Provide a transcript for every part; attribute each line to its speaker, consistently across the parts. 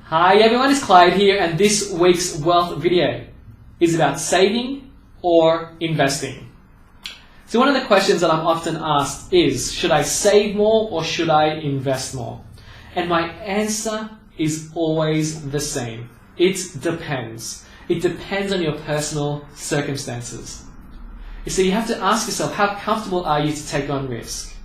Speaker 1: Hi everyone, it's Clyde here, and this week's wealth video is about saving or investing. So one of the questions that I'm often asked is, should I save more or should I invest more? And my answer is always the same. It depends. It depends on your personal circumstances. You see, you have to ask yourself, how comfortable are you to take on risk?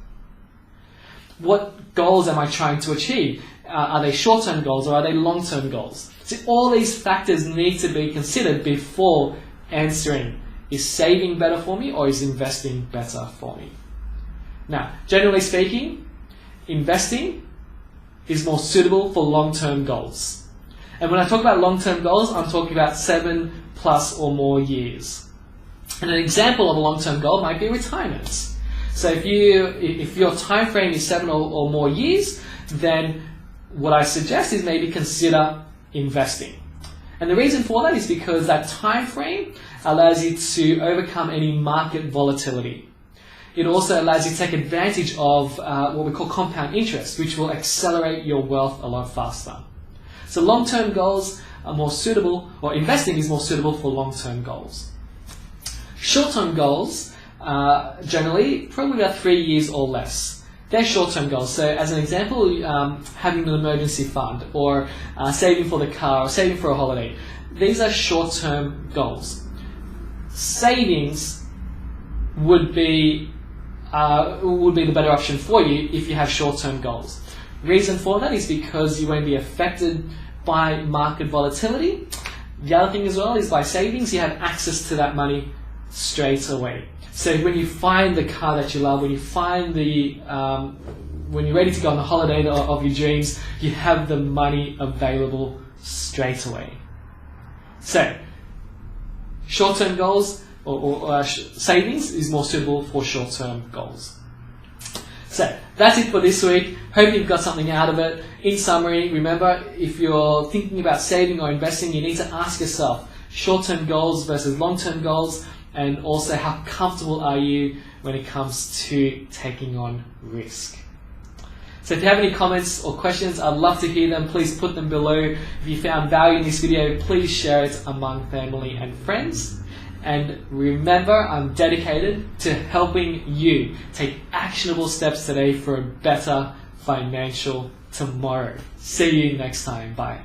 Speaker 1: What goals am I trying to achieve? Are they short-term goals or are they long-term goals? So all these factors need to be considered before answering, is saving better for me or is investing better for me? Now, generally speaking, investing is more suitable for long-term goals. And when I talk about long-term goals, I'm talking about 7+ or more years. And an example of a long-term goal might be retirement. So if your time frame is 7 or more years, then what I suggest is maybe consider investing. And the reason for that is because that time frame allows you to overcome any market volatility. It also allows you to take advantage of what we call compound interest, which will accelerate your wealth a lot faster. So long-term goals are more suitable, or investing is more suitable for long-term goals. Short-term goals, generally, probably about 3 years or less. They're short-term goals. So as an example, having an emergency fund, or saving for the car, or saving for a holiday. These are short-term goals. Savings would be the better option for you if you have short-term goals. Reason for that is because you won't be affected by market volatility. The other thing as well is by savings, you have access to that money straight away. So when you find the car that you love, when you find when you're ready to go on the holiday of your dreams, you have the money available straight away. So short-term goals or savings is more suitable for short-term goals. So that's it for this week. Hope you've got something out of it. In summary, remember, if you're thinking about saving or investing, you need to ask yourself short-term goals versus long-term goals, and also how comfortable are you when it comes to taking on risk. So if you have any comments or questions, I'd love to hear them. Please put them below. If you found value in this video, please share it among family and friends. And remember, I'm dedicated to helping you take actionable steps today for a better financial tomorrow. See you next time. Bye.